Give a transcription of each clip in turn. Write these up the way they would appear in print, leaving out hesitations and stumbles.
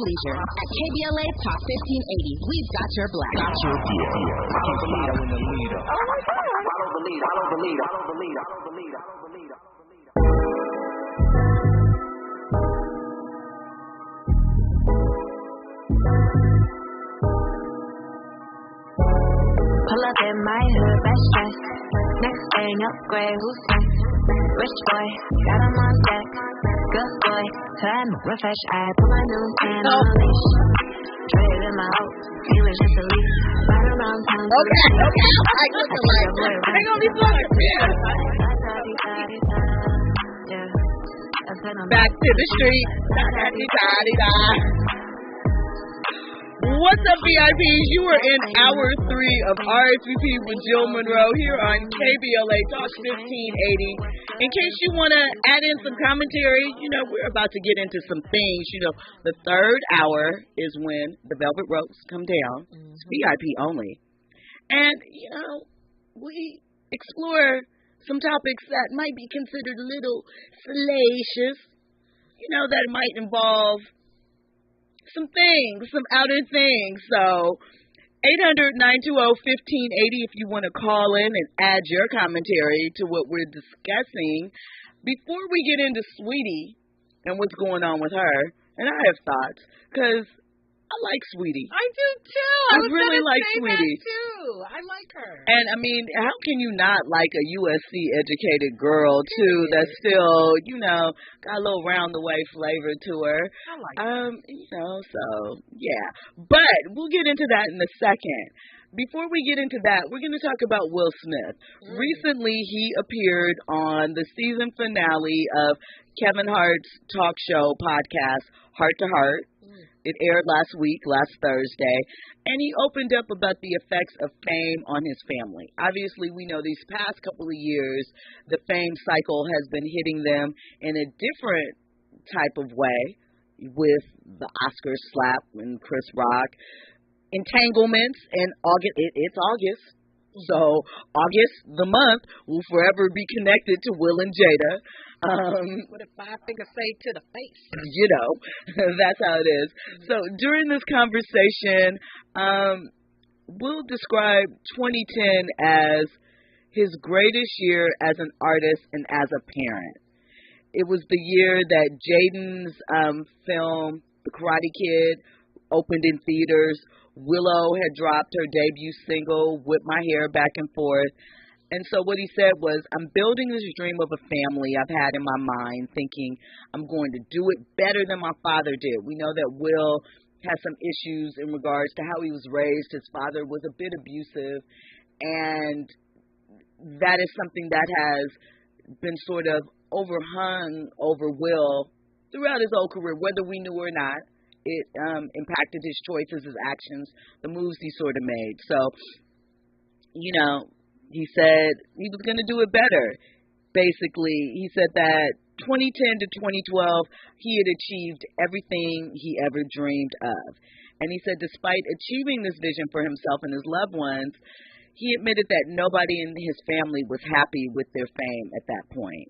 Leisure. At KBLA Talk 1580, we've got your black. Got your black. Follow the leader in the leader. Follow the leader. Follow the leader. Follow the leader. Follow the leader. Follow the leader. Pull up in my hood, best dress. Next thing upgrade, who's next? Rich boy, got him on deck. Good boy, time refresh. I put my new man on a leash. Traded him out, he was just a leash. Right around town. Okay. I look alike. Hang on, these ones. Back to the street. What's up, VIPs? You are in hour 3 of RSVP with Jill Munroe here on KBLA Talk 1580. In case you want to add in some commentary, we're about to get into some things. The third hour is when the Velvet Ropes come down. It's VIP only. And, we explore some topics that might be considered a little salacious. That might involve some things, some outer things. So 800-920-1580 if you want to call in and add your commentary to what we're discussing. Before we get into Saweetie and what's going on with her, and I have thoughts, because I like Saweetie. I do too. I really like Saweetie too. I like her. And I mean, how can you not like a USC educated girl too? That's still, got a little round the way flavor to her. I like her. So yeah. But we'll get into that in a second. Before we get into that, we're going to talk about Will Smith. Recently, he appeared on the season finale of Kevin Hart's talk show podcast, Heart to Heart. It aired last Thursday, and he opened up about the effects of fame on his family. Obviously, we know these past couple of years, the fame cycle has been hitting them in a different type of way with the Oscar slap and Chris Rock. Entanglements in August. It's August. So August, the month, will forever be connected to Will and Jada. What a 5-finger say to the face. That's how it is. So during this conversation, Will described 2010 as his greatest year as an artist and as a parent. It was the year that Jaden's film, The Karate Kid, opened in theaters. Willow had dropped her debut single, Whip My Hair Back and Forth. And so what he said was, I'm building this dream of a family I've had in my mind, thinking I'm going to do it better than my father did. We know that Will has some issues in regards to how he was raised. His father was a bit abusive, and that is something that has been sort of overhung over Will throughout his whole career, whether we knew or not. It impacted his choices, his actions, the moves he sort of made. So, he said he was going to do it better. Basically, he said that 2010 to 2012, he had achieved everything he ever dreamed of. And he said despite achieving this vision for himself and his loved ones, he admitted that nobody in his family was happy with their fame at that point.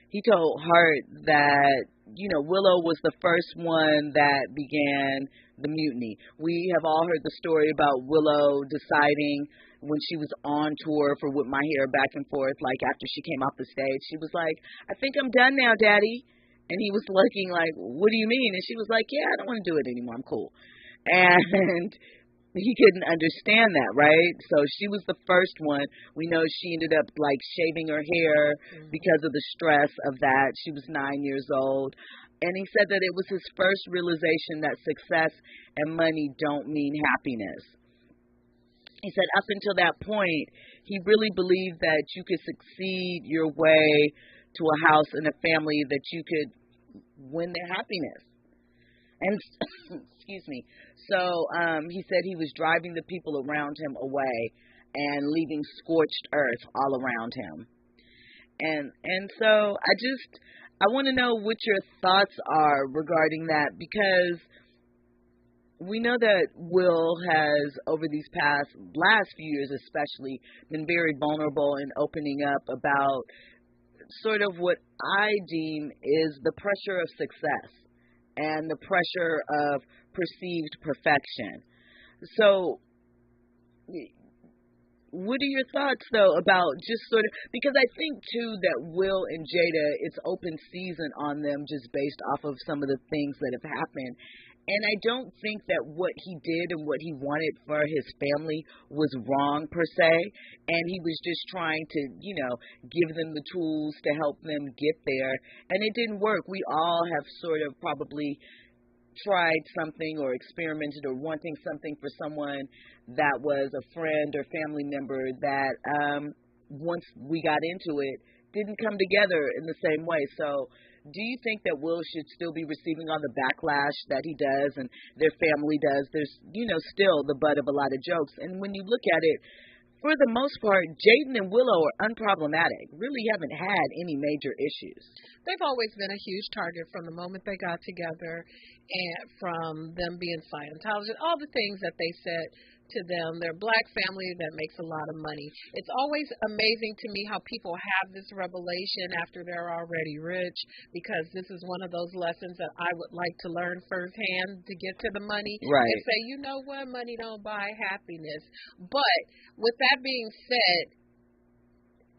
He told Hart that, Willow was the first one that began the mutiny. We have all heard the story about Willow deciding when she was on tour for Whip My Hair Back and Forth, like after she came off the stage, she was like, I think I'm done now, Daddy. And he was looking like, what do you mean? And she was like, yeah, I don't want to do it anymore. I'm cool. And he couldn't understand that, right? So she was the first one. We know she ended up like shaving her hair because of the stress of that. She was 9 years old. And he said that it was his first realization that success and money don't mean happiness. He said up until that point, he really believed that you could succeed your way to a house and a family, that you could win their happiness. And, excuse me, so he said he was driving the people around him away and leaving scorched earth all around him. And so I want to know what your thoughts are regarding that, because we know that Will has, over these last few years especially, been very vulnerable in opening up about sort of what I deem is the pressure of success and the pressure of perceived perfection. So what are your thoughts, though, about just sort of, because I think, too, that Will and Jada, it's open season on them just based off of some of the things that have happened. And I don't think that what he did and what he wanted for his family was wrong, per se. And he was just trying to, give them the tools to help them get there. And it didn't work. We all have sort of probably tried something or experimented or wanting something for someone that was a friend or family member that once we got into it, didn't come together in the same way. So do you think that Will should still be receiving all the backlash that he does and their family does? There's, still the butt of a lot of jokes. And when you look at it, for the most part, Jaden and Willow are unproblematic, really haven't had any major issues. They've always been a huge target from the moment they got together, and from them being Scientologists, all the things that they said to them. They're a black family that makes a lot of money. It's always amazing to me how people have this revelation after they're already rich, because this is one of those lessons that I would like to learn firsthand to get to the money. Right. And say, you know what, money don't buy happiness. But with that being said,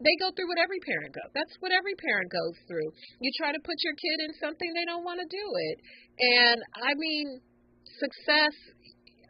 they go through what every parent goes. That's what every parent goes through. You try to put your kid in something, they don't want to do it. And I mean, success,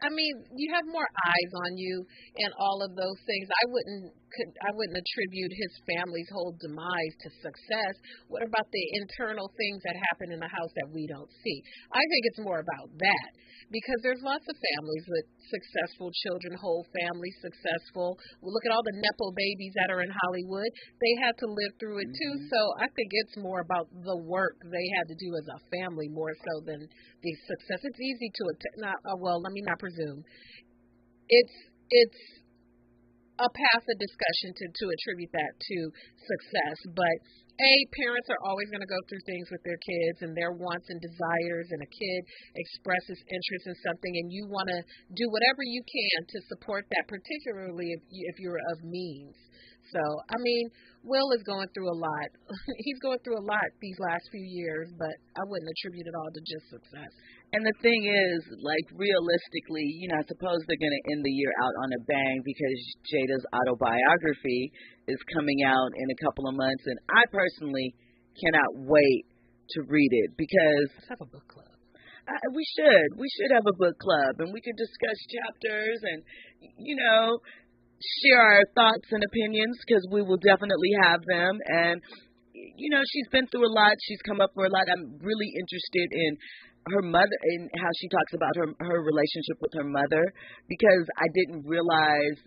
you have more eyes on you and all of those things. I wouldn't attribute his family's whole demise to success. What about the internal things that happen in the house that we don't see? I think it's more about that, because there's lots of families with successful children, whole families successful. We look at all the Nepo babies that are in Hollywood. They had to live through it too. So I think it's more about the work they had to do as a family more so than the success. It's easy to let me not presume. It's a path of discussion to attribute that to success, but parents are always going to go through things with their kids and their wants and desires, and a kid expresses interest in something and you want to do whatever you can to support that, particularly if you're of means. So, Will is going through a lot. He's going through a lot these last few years, but I wouldn't attribute it all to just success. And the thing is, realistically, I suppose they're going to end the year out on a bang, because Jada's autobiography is coming out in a couple of months, and I personally cannot wait to read it, because let's have a book club. We should have a book club, and we could discuss chapters and, share our thoughts and opinions, because we will definitely have them. And, she's been through a lot. She's come up for a lot. I'm really interested in her mother and how she talks about her relationship with her mother, because I didn't realize,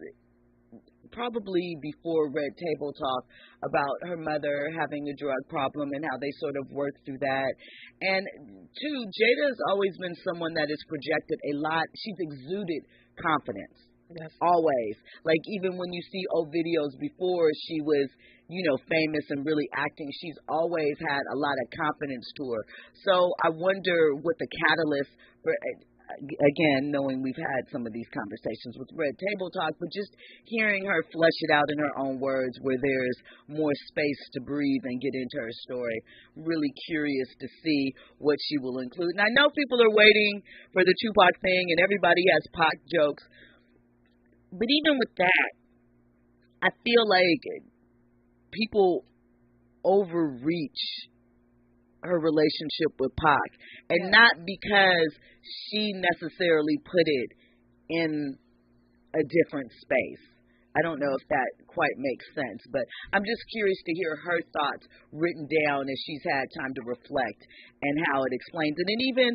probably before Red Table Talk, about her mother having a drug problem and how they sort of worked through that. And two, Jada's always been someone that has projected a lot. She's exuded confidence. Yes. Always. Even when you see old videos before she was, famous and really acting, she's always had a lot of confidence to her. So I wonder what the catalyst for, again, knowing we've had some of these conversations with Red Table Talk, but just hearing her flesh it out in her own words where there's more space to breathe and get into her story. Really curious to see what she will include. And I know people are waiting for the Tupac thing, and everybody has Pac jokes. But even with that, I feel like people overreach her relationship with Pac, and not because she necessarily put it in a different space. I don't know if that quite makes sense, but I'm just curious to hear her thoughts written down as she's had time to reflect and how it explains it. And even,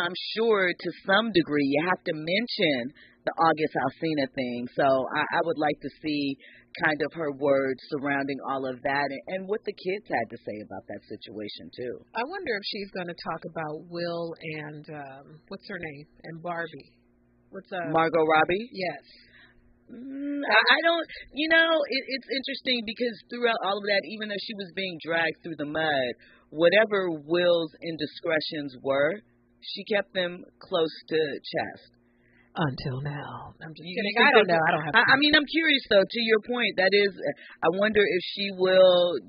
I'm sure to some degree you have to mention the August Alsina thing. So I would like to see kind of her words surrounding all of that, and what the kids had to say about that situation too. I wonder if she's going to talk about Will and what's her name, and Barbie. Margot Robbie? Yes. I don't, it's interesting, because throughout all of that, even though she was being dragged through the mud, whatever Will's indiscretions were, she kept them close to chest. Until now. I'm just You kidding. think I don't that- know. I don't have I mean, I'm curious, though, to your point. That is, I wonder if she will,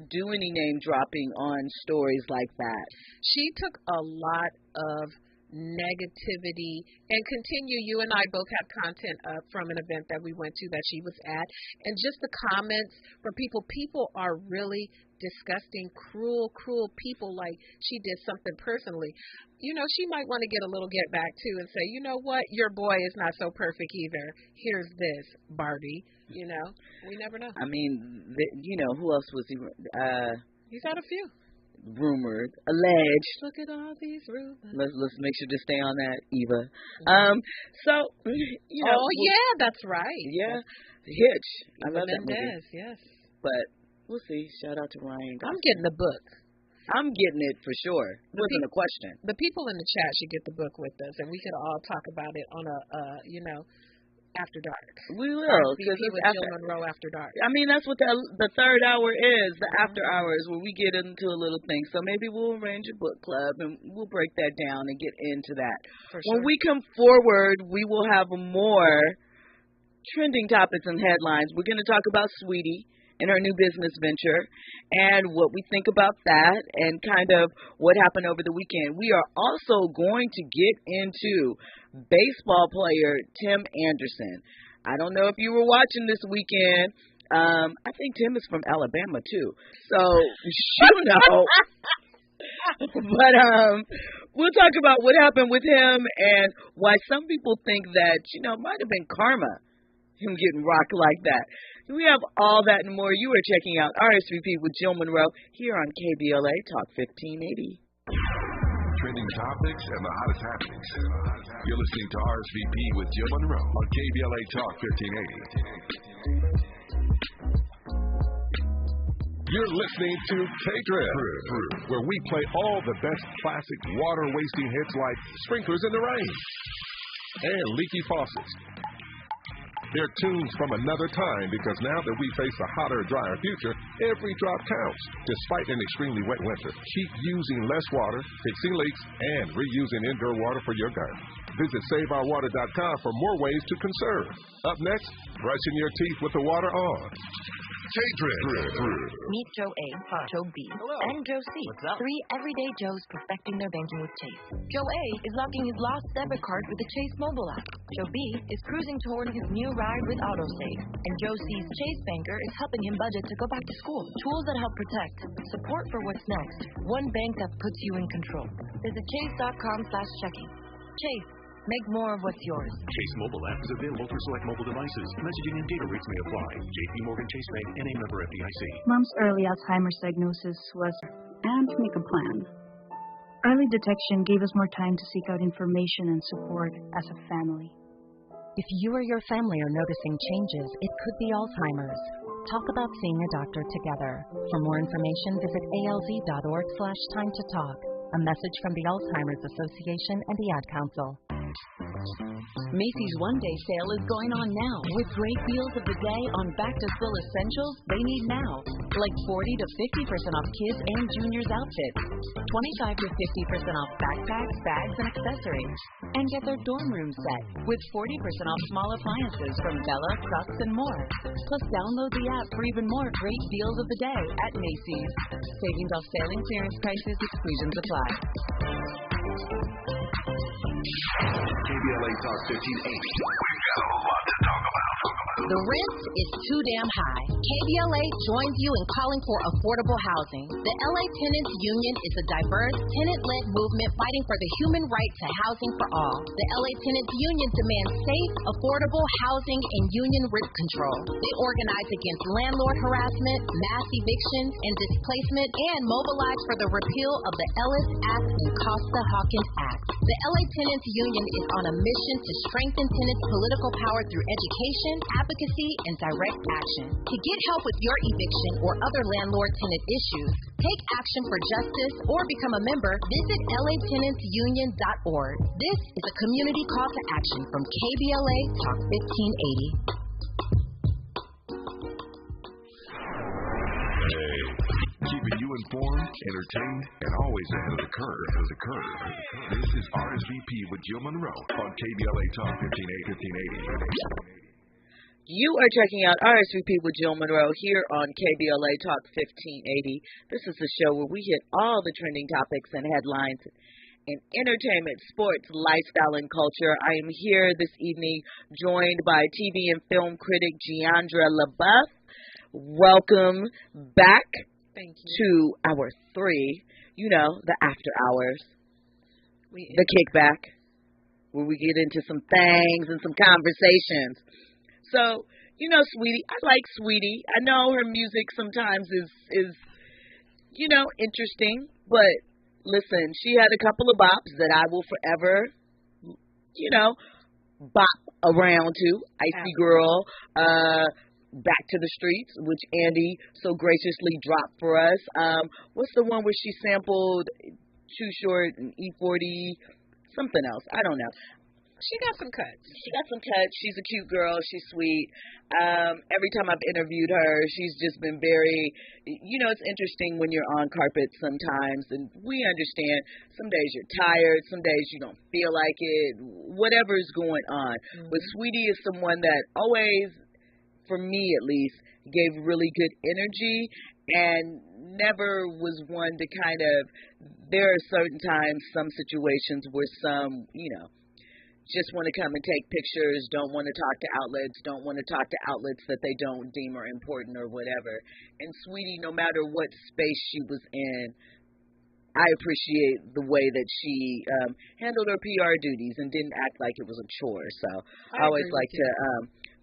do any name dropping on stories like that. She took a lot of negativity and continue. You and I both have content up from an event that we went to that she was at, and just the comments from people are really disgusting, cruel people. Like, she did something personally. She might want to get a little get back too and say, you know what, your boy is not so perfect either. Here's this, Barbie. We never know. I mean, who else was he? He's had a few. Rumored, alleged. Look at all these rumors. Let's make sure to stay on that, Eva. So oh yeah, that's right. Yeah, Hitch. I love that movie. Yes. But we'll see. Shout out to Ryan. I'm getting the book. I'm getting it for sure. Wasn't a question. The people in the chat should get the book with us, and we could all talk about it on a after dark. We will, because with Jill Munroe after dark. I mean, that's what the third hour is, the after hours, where we get into a little thing. So maybe we'll arrange a book club and we'll break that down and get into that. For sure. When we come forward, we will have more trending topics and headlines. We're going to talk about Saweetie and her new business venture and what we think about that and kind of what happened over the weekend. We are also going to get into baseball player Tim Anderson. I don't know if you were watching this weekend. I think Tim is from Alabama too. So, But we'll talk about what happened with him and why some people think that, it might have been karma, him getting rocked like that. We have all that and more. You are checking out RSVP with Jill Munroe here on KBLA Talk 1580. Trending topics and the hottest happenings. You're listening to RSVP with Jill Munroe on KBLA Talk 1580. You're listening to K-Drill, where we play all the best classic water-wasting hits like Sprinklers in the Rain and Leaky Faucets. They're tunes from another time because now that we face a hotter, drier future, every drop counts. Despite an extremely wet winter, keep using less water, fixing leaks, and reusing indoor water for your garden. Visit SaveOurWater.com for more ways to conserve. Up next, brushing your teeth with the water on. K-Drill. Meet Joe A, Joe B, and Joe C. Three everyday Joes perfecting their banking with Chase. Joe A is locking his lost debit card with the Chase mobile app. Joe B is cruising toward his new ride with AutoSave. And Joe C's Chase banker is helping him budget to go back to school. Tools that help protect. Support for what's next. One bank that puts you in control. Visit chase.com/checking. Chase. Make more of what's yours. Chase mobile app is available for select mobile devices. Messaging and data rates may apply. JP Morgan Chase Bank, NA member FDIC. Mom's early Alzheimer's diagnosis was, and make a plan. Early detection gave us more time to seek out information and support as a family. If you or your family are noticing changes, it could be Alzheimer's. Talk about seeing a doctor together. For more information, visit alz.org/time-to-talk. A message from the Alzheimer's Association and the Ad Council. Macy's one-day sale is going on now with great deals of the day on back-to-school essentials they need now, like 40 to 50% off kids and juniors outfits, 25 to 50% off backpacks, bags, and accessories, and get their dorm room set with 40% off small appliances from Bella, Crux, and more. Plus, download the app for even more great deals of the day at Macy's. Savings off sale and clearance prices, exclusions apply. KBLA Talk 1580. We've got a lot to talk about. The rent is too damn high. KBLA joins you in calling for affordable housing. The LA Tenants Union is a diverse, tenant-led movement fighting for the human right to housing for all. The LA Tenants Union demands safe, affordable housing and union rent control. They organize against landlord harassment, mass evictions, and displacement, and mobilize for the repeal of the Ellis Act and Costa-Hawkins Act. The LA Tenants Union is on a mission to strengthen tenants' political power through education, advocacy, and direct action. To get help with your eviction or other landlord-tenant issues, take action for justice, or become a member, visit latenantsunion.org. This is a community call to action from KBLA Talk 1580. Hey, keeping you informed, entertained, and always ahead of the curve. This is RSVP with Jill Munroe on KBLA Talk 1580. You are checking out RSVP with Jill Munroe here on KBLA Talk 1580. This is the show where we hit all the trending topics and headlines in entertainment, sports, lifestyle, and culture. I am here this evening joined by TV and film critic Jeandra LeBeauf. Welcome back to Hour 3. You know, the after hours, the kickback, where we get into some things and some conversations. So, you know, Saweetie, I like Saweetie. I know her music sometimes is you know, interesting, but listen, she had a couple of bops that I will forever, you know, bop around to. Icy Girl, Back to the Streets, which Andy so graciously dropped for us. What's the one where she sampled Too Short and E40, something else? I don't know. She got some cuts. She's a cute girl. She's sweet. Every time I've interviewed her, she's just been very, you know, it's interesting when you're on carpet sometimes, and we understand some days you're tired, some days you don't feel like it, whatever's going on. But Saweetie is someone that always, for me at least, gave really good energy and never was one to kind of, there are certain times, some situations where some, you know, just want to come and take pictures, don't want to talk to outlets, don't want to talk to outlets that they don't deem are important or whatever. And Saweetie, no matter what space she was in, I appreciate the way that she handled her PR duties and didn't act like it was a chore. So I always like to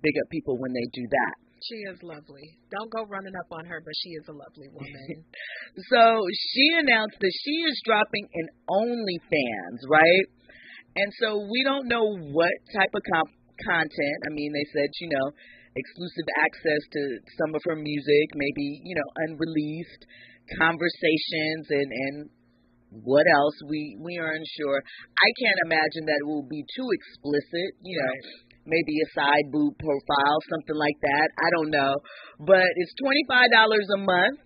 big up people when they do that. She is lovely. Don't go running up on her, but she is a lovely woman. So she announced that she is dropping an OnlyFans, right? And so we don't know what type of content. I mean, they said, you know, exclusive access to some of her music, maybe, you know, unreleased conversations and what else. We are unsure. I can't imagine that it will be too explicit, you know, maybe a side boob profile, something like that. I don't know. But it's $25 a month.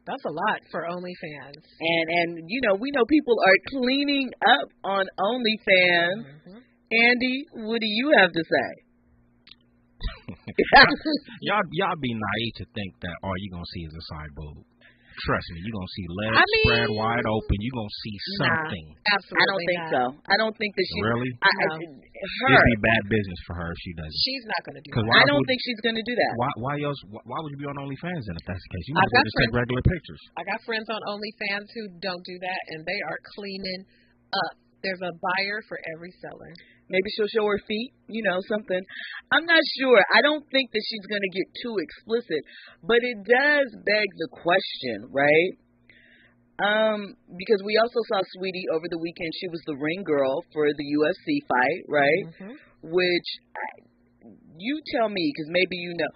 That's a lot for OnlyFans. And you know, we know people are cleaning up on OnlyFans. Andy, what do you have to say? y'all be naive to think that all you're going to see is a side boob. Trust me, you're going to see legs spread wide open. You're going to see something. Absolutely I don't think so. I don't think that she... Really? Her. It'd be bad business for her if she does it. She's not going to do that. I don't think she's going to do that. Why would you be on OnlyFans then if that's the case? You might just take regular pictures. I got friends on OnlyFans who don't do that, and they are cleaning up. There's a buyer for every seller. Maybe she'll show her feet, you know, something. I'm not sure. I don't think that she's going to get too explicit, but it does beg the question, right? Because we also saw Saweetie over the weekend. She was the ring girl for the UFC fight, right? Which, you tell me, because maybe you know.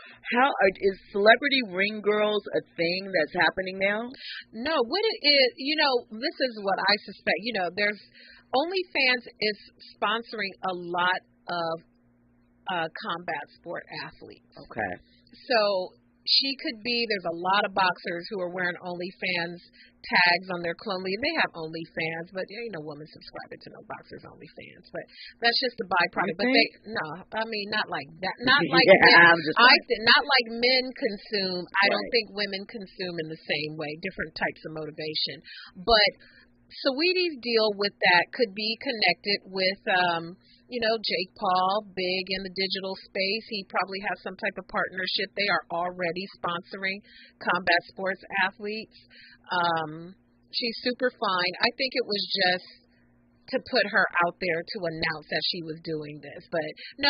Is celebrity ring girls a thing that's happening now? No, what it is, you know, this is what I suspect. You know, there's OnlyFans is sponsoring a lot of combat sport athletes. Okay. So she could be, there's a lot of boxers who are wearing OnlyFans tags on their clothing. They have OnlyFans, but there ain't no woman subscribing to no boxers OnlyFans. But that's just the byproduct. But I mean, not like that. Not like men. Not like men consume. I don't think women consume in the same way. Different types of motivation. But Saweetie's deal with that could be connected with, you know, Jake Paul, big in the digital space. He probably has some type of partnership. They are already sponsoring combat sports athletes. She's super fine. I think it was just to put her out there to announce that she was doing this. But no,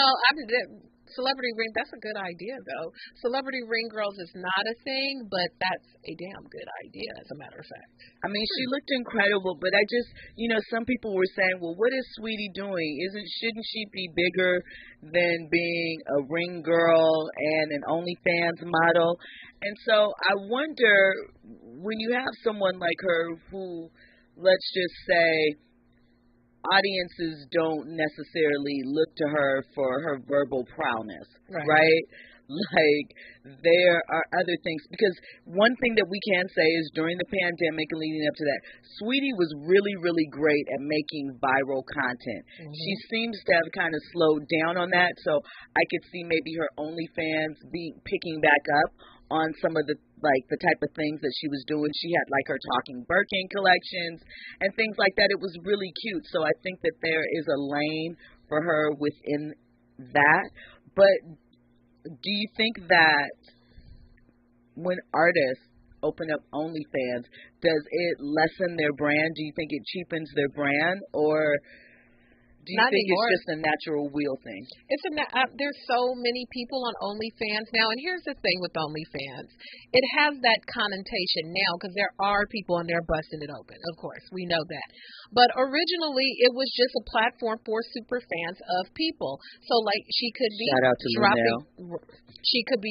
celebrity ring, that's a good idea, though. Celebrity ring girls is not a thing, but that's a damn good idea, as a matter of fact. I mean, she looked incredible, but I just, you know, some people were saying, well, what is Saweetie doing? Shouldn't she be bigger than being a ring girl and an OnlyFans model? And so I wonder, when you have someone like her who, let's just say, audiences don't necessarily look to her for her verbal prowess, right? Like, there are other things, because one thing that we can say is during the pandemic and leading up to that, Saweetie was really, really great at making viral content. Mm-hmm. She seems to have kind of slowed down on that, so I could see maybe her OnlyFans picking back up on some of the type of things that she was doing. She had like her Talking Birkin collections and things like that. It was really cute. So I think that there is a lane for her within that. But do you think that when artists open up OnlyFans, does it lessen their brand? Do you think it cheapens their brand, or do you think it's just a natural wheel thing? There's so many people on OnlyFans now, and here's the thing with OnlyFans. It has that connotation now because there are people on there busting it open. Of course, we know that. But originally, it was just a platform for super fans of people. So, like, she could be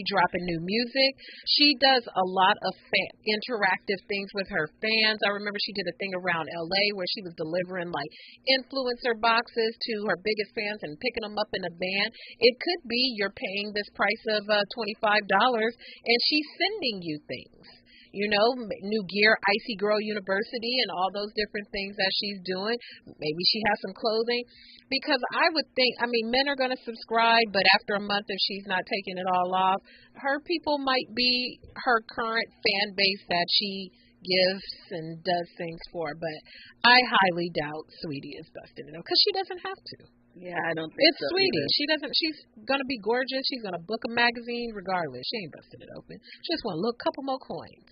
dropping new music. She does a lot of interactive things with her fans. I remember she did a thing around LA where she was delivering like influencer boxes to her biggest fans and picking them up in a van. It could be you're paying this price of $25 and she's sending you things. You know, new gear, Icy Girl University, and all those different things that she's doing. Maybe she has some clothing. Because I would think, I mean, men are going to subscribe, but after a month, if she's not taking it all off, her people might be her current fan base that she gives and does things for. But I highly doubt Saweetie is busting it up because she doesn't have to. Yeah, I don't think it's so. Saweetie. Either. She doesn't. She's gonna be gorgeous. She's gonna book a magazine regardless. She ain't busting it open. She just want a couple more coins.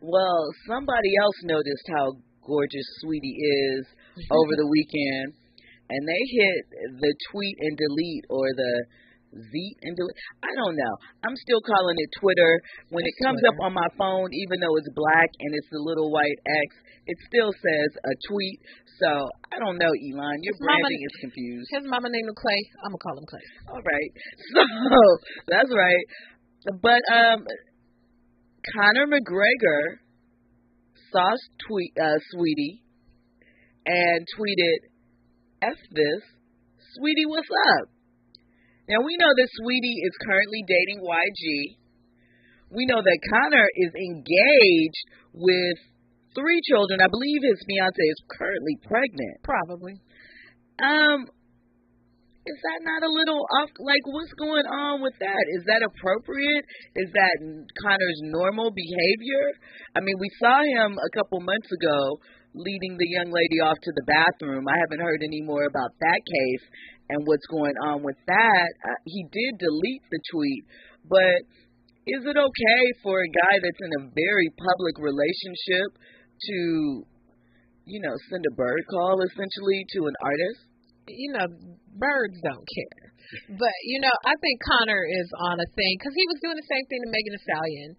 Well, somebody else noticed how gorgeous Saweetie is over the weekend, and they hit the tweet and delete or the zeet and delete. I don't know. I'm still calling it Twitter. When it comes up on my phone, even though it's black and it's the little white X, it still says a tweet. So, I don't know, Elon. Your branding is confused. His mama named him Clay. I'm going to call him Clay. All right. So, that's right. But, Connor McGregor saw Saweetie and tweeted, F this, Saweetie, what's up? Now, we know that Saweetie is currently dating YG. We know that Connor is engaged with 3 children. I believe his fiance is currently pregnant. Probably. Is that not a little off? Like, what's going on with that? Is that appropriate? Is that Connor's normal behavior? I mean, we saw him a couple months ago leading the young lady off to the bathroom. I haven't heard any more about that case and what's going on with that. He did delete the tweet, but is it okay for a guy that's in a very public relationship to, you know, send a bird call essentially to an artist? You know, birds don't care. But, you know, I think Connor is on a thing because he was doing the same thing to Megan Thee Stallion.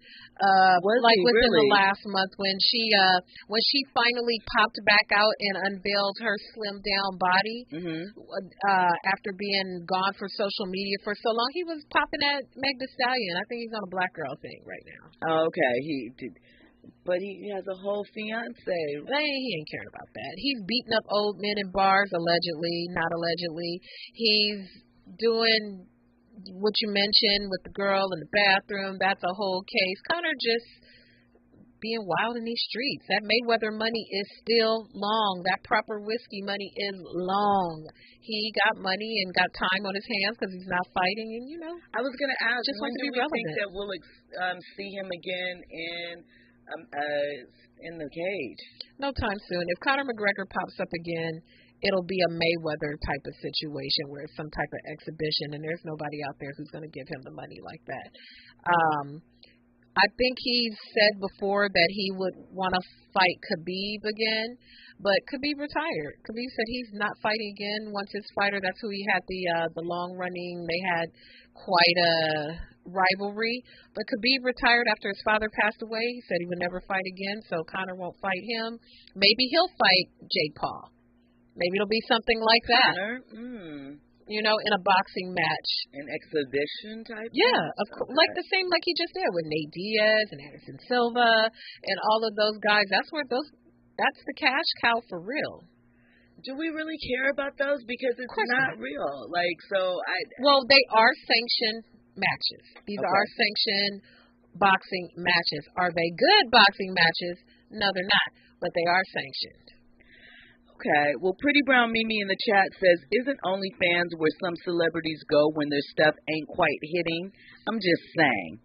Within the last month when she finally popped back out and unveiled her slimmed down body after being gone for social media for so long. He was popping at Meg Thee Stallion. I think he's on a black girl thing right now. Oh, okay. He did. But he has a whole fiance. He ain't caring about that. He's beating up old men in bars, allegedly, not allegedly. He's doing what you mentioned with the girl in the bathroom. That's a whole case. Connor just being wild in these streets. That Mayweather money is still long. That proper whiskey money is long. He got money and got time on his hands because he's not fighting. And, you know, I was going to ask, just when wants to do be we relevant. think that we'll see him again in the cage? No time soon. If Connor McGregor pops up again, it'll be a Mayweather type of situation where it's some type of exhibition and there's nobody out there who's going to give him the money like that. I think he's said before that he would want to fight Khabib again, but Khabib retired. Khabib said he's not fighting again once his fighter. That's who he had the long running. They had quite a rivalry, but Khabib retired after his father passed away. He said he would never fight again, so Connor won't fight him. Maybe he'll fight Jake Paul. Maybe it'll be something like that. You know, in a boxing match. An exhibition type? Yeah, of course. Like the same like he just did with Nate Diaz and Anderson Silva and all of those guys. That's the cash cow for real. do we really care about those? Because it's not real. Well, they are sanctioned matches. These are sanctioned boxing matches. Are they good boxing matches? No, they're not, but they are sanctioned. Okay. Well, Pretty Brown Mimi in the chat says, isn't OnlyFans where some celebrities go when their stuff ain't quite hitting? I'm just saying.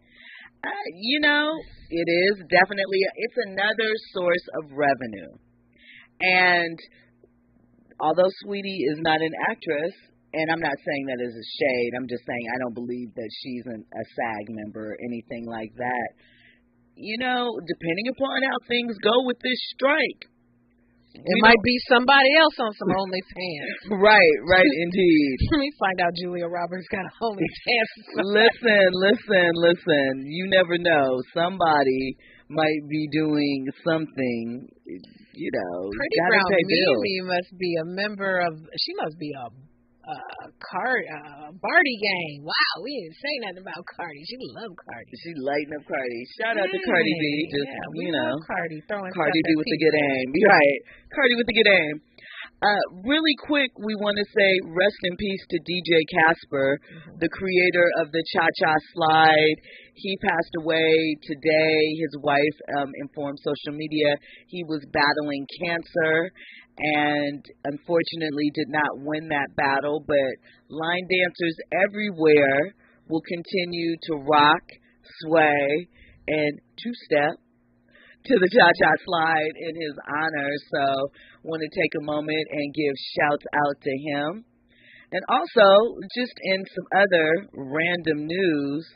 It is definitely, it's another source of revenue. And although Saweetie is not an actress, and I'm not saying that as a shade, I'm just saying I don't believe that she's a SAG member or anything like that. Depending upon how things go with this strike, it might be somebody else on some OnlyFans. Right, indeed. Let me find out Julia Roberts got an OnlyFans. Listen. You never know. Somebody might be doing something, Pretty Brown Mimi must be a member of, she must be a Barty gang. Wow, we didn't say nothing about Cardi. She loved Cardi. She lighting up Cardi. Shout out to Cardi B. Love Cardi throwing Cardi B with the good aim. Right. Cardi with the good aim. Really quick, we want to say rest in peace to DJ Casper, the creator of the Cha-Cha Slide. He passed away today. His wife informed social media he was battling cancer and unfortunately did not win that battle, but line dancers everywhere will continue to rock, sway, and two-step to the Cha-Cha Slide in his honor. So want to take a moment and give shouts out to him. And also, just in some other random news,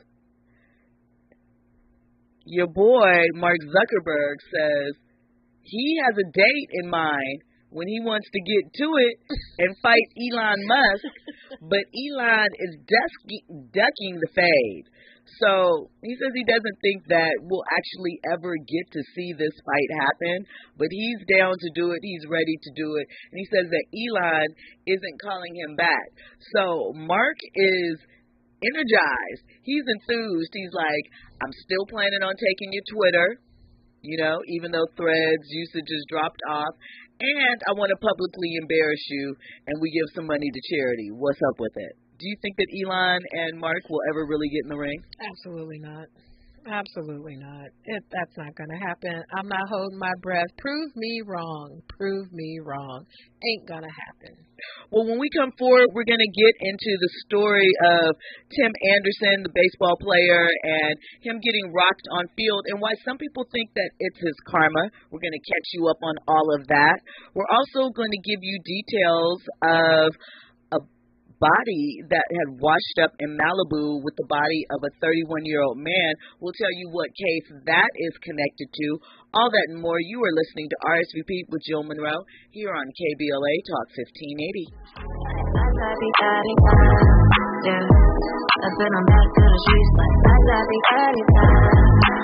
your boy Mark Zuckerberg says he has a date in mind when he wants to get to it and fight Elon Musk, but Elon is ducking the fade. So he says he doesn't think that we'll actually ever get to see this fight happen, but he's down to do it. He's ready to do it. And he says that Elon isn't calling him back. So Mark is energized. He's enthused. He's like, I'm still planning on taking your Twitter, even though Threads usage has dropped off. And I want to publicly embarrass you, and we give some money to charity. What's up with it? Do you think that Elon and Mark will ever really get in the ring? Absolutely not. Absolutely not. That's not going to happen. I'm not holding my breath. Prove me wrong. Prove me wrong. Ain't going to happen. Well, when we come forward, we're going to get into the story of Tim Anderson, the baseball player, and him getting rocked on field, and why some people think that it's his karma. We're going to catch you up on all of that. We're also going to give you details of body that had washed up in Malibu with the body of a 31-year-old man. We'll tell you what case that is connected to. All that and more. You are listening to RSVP with Jill Munroe here on KBLA Talk 1580.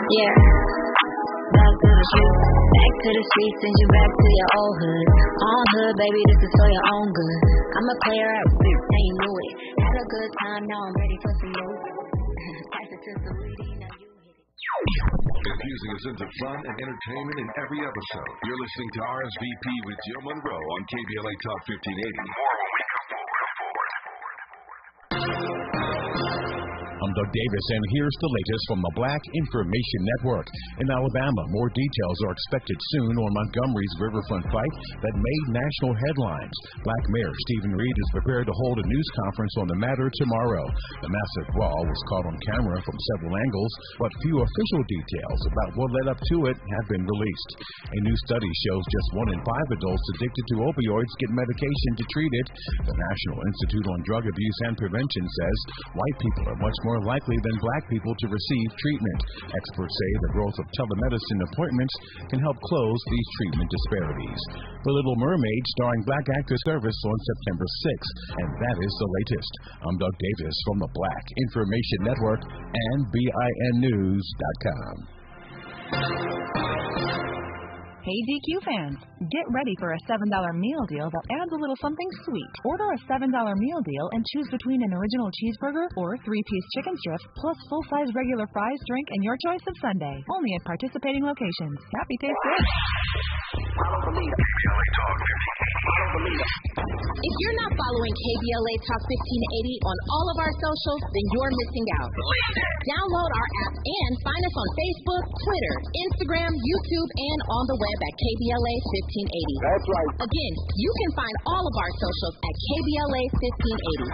Yeah. Back to the streets, back to the streets, send you back to your old hood. On hood, baby, this is for your own good. I'm a player at Week, and you knew it. Had a good time, now I'm ready for some more. Pass it to Saweetie, now you hit it. Infusing a sense of fun and entertainment in every episode. You're listening to RSVP with Jill Munroe on KBLA Talk 1580. More when we come forward. I'm Doug Davis, and here's the latest from the Black Information Network. In Alabama, more details are expected soon on Montgomery's riverfront fight that made national headlines. Black Mayor Stephen Reed is prepared to hold a news conference on the matter tomorrow. The massive brawl was caught on camera from several angles, but few official details about what led up to it have been released. A new study shows just 1 in 5 adults addicted to opioids get medication to treat it. The National Institute on Drug Abuse and Prevention says white people are much more likely than black people to receive treatment. Experts say the growth of telemedicine appointments can help close these treatment disparities. The Little Mermaid, starring black actress, service on September 6th. And that is the latest. I'm Doug Davis from the Black Information Network and BINnews.com. Hey DQ fans, get ready for a $7 meal deal that adds a little something sweet. Order a $7 meal deal and choose between an original cheeseburger or 3-piece chicken strip plus full-size regular fries, drink, and your choice of sundae. Only at participating locations. Happy taste good. If you're not following KBLA Talk 1580 on all of our socials, then you're missing out. Download our app and find us on Facebook, Twitter, Instagram, YouTube, and on the web at KBLA 1580. That's right. Again, you can find all of our socials at KBLA 1580.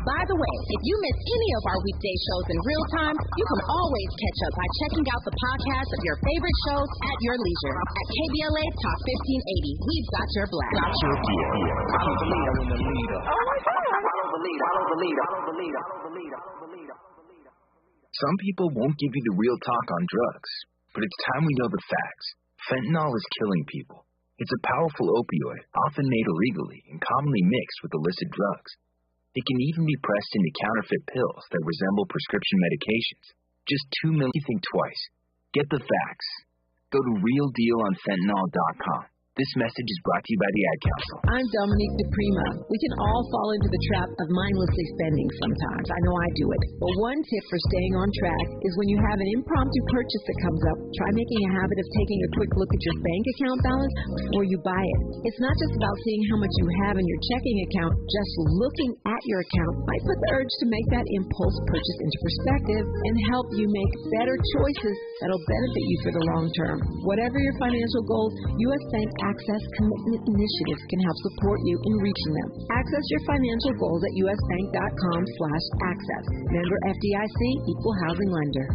By the way, if you miss any of our weekday shows in real time, you can always catch up by checking out the podcast of your favorite shows at your leisure. At KBLA Talk 1580, we've got your black. Follow the leader. Oh my God. Follow the leader. Some people won't give you the real talk on drugs, but it's time we know the facts. Fentanyl is killing people. It's a powerful opioid, often made illegally and commonly mixed with illicit drugs. It can even be pressed into counterfeit pills that resemble prescription medications. Just 2 million. Think twice. Get the facts. Go to realdealonfentanyl.com. This message is brought to you by the Ad Council. I'm Dominique DePrima. We can all fall into the trap of mindlessly spending sometimes. I know I do it. But one tip for staying on track is when you have an impromptu purchase that comes up, try making a habit of taking a quick look at your bank account balance before you buy it. It's not just about seeing how much you have in your checking account. Just looking at your account might put the urge to make that impulse purchase into perspective and help you make better choices that'll benefit you for the long term. Whatever your financial goals, U.S. Bank Access Commitment Initiatives can help support you in reaching them. Access your financial goals at usbank.com/access. Member FDIC, Equal Housing Lender.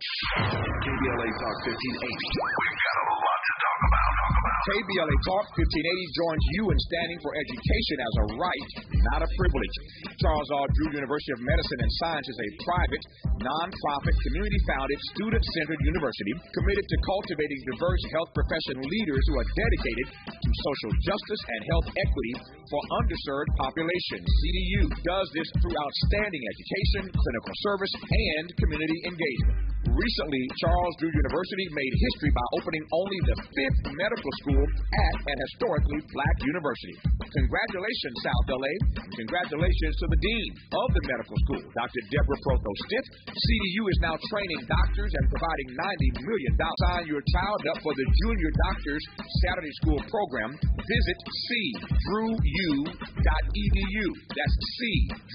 KBLA Talk 1580. We've got a lot to talk about. KBLA Talk 1580 joins you in standing for education as a right, not a privilege. Charles R. Drew University of Medicine and Science is a private, non-profit, community-founded, student-centered university committed to cultivating diverse health profession leaders who are dedicated to social justice and health equity for underserved populations. CDU does this through outstanding education, clinical service, and community engagement. Recently, Charles Drew University made history by opening only the 5th medical school at an historically black university. Congratulations, South LA. Congratulations to the dean of the medical school, Dr. Deborah Proto-Stitt. CDU is now training doctors and providing $90 million. Sign your child up for the Junior Doctors Saturday School program. Visit cdrewu.edu. That's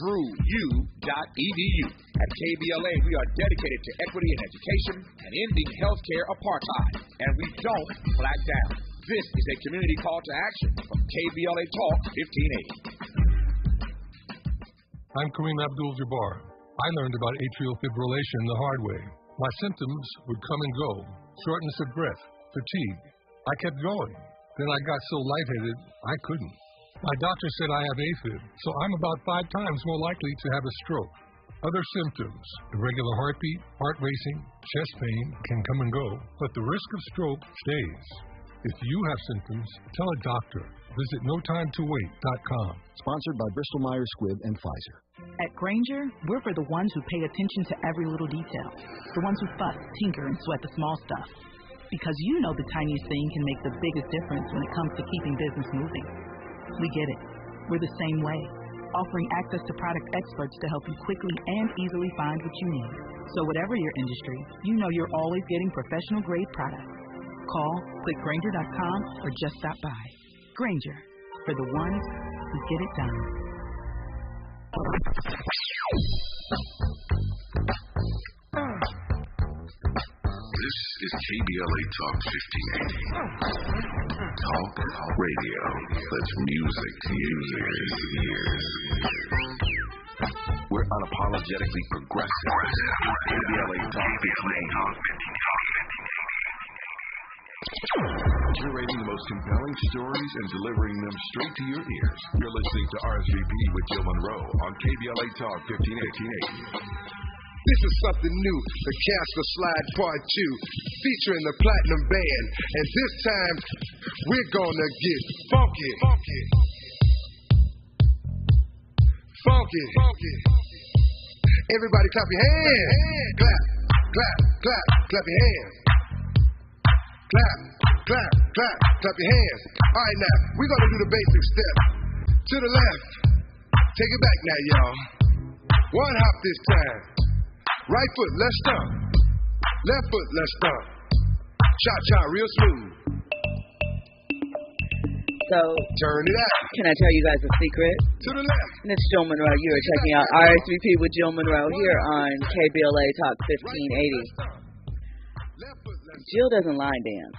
cdrewu.edu. At KBLA, we are dedicated to equity in education and ending healthcare apartheid, and we don't back down. This is a community call to action from KBLA Talk 1580. I'm Kareem Abdul-Jabbar. I learned about atrial fibrillation the hard way. My symptoms would come and go: shortness of breath, fatigue. I kept going. Then I got so lightheaded, I couldn't. My doctor said I have AFib, so I'm about 5 times more likely to have a stroke. Other symptoms: irregular heartbeat, heart racing, chest pain can come and go, but the risk of stroke stays. If you have symptoms, tell a doctor. Visit NoTimeToWait.com. Sponsored by Bristol-Myers Squibb and Pfizer. At Grainger, we're for the ones who pay attention to every little detail. The ones who fuss, tinker, and sweat the small stuff. Because you know the tiniest thing can make the biggest difference when it comes to keeping business moving. We get it. We're the same way, offering access to product experts to help you quickly and easily find what you need. So whatever your industry, you know you're always getting professional-grade products. Call, click Grainger.com, or just stop by. Grainger, for the ones who get it done. This is KBLA Talk 1580. Talk radio. That's music to your ears. We're unapologetically progressive. KBLA Talk 1580. Curating the most compelling stories and delivering them straight to your ears. You're listening to RSVP with Jill Munroe on KBLA Talk 1580. This is something new, the Casper Slide Part 2, featuring the Platinum Band. And this time, we're gonna get funky. Funky. Everybody clap your hands. Clap, clap, clap, clap your hands. Clap, clap, clap, clap your hands. All right, now, we're going to do the basic step. To the left. Take it back now, y'all. One hop this time. Right foot, let's stomp. Left foot, let's stomp. Cha-cha, real smooth. So, turn it out. Can I tell you guys a secret? To the left. And it's Jill Munroe. You are checking out RSVP with Jill Munroe here on KBLA Talk 1580. Jill doesn't line dance.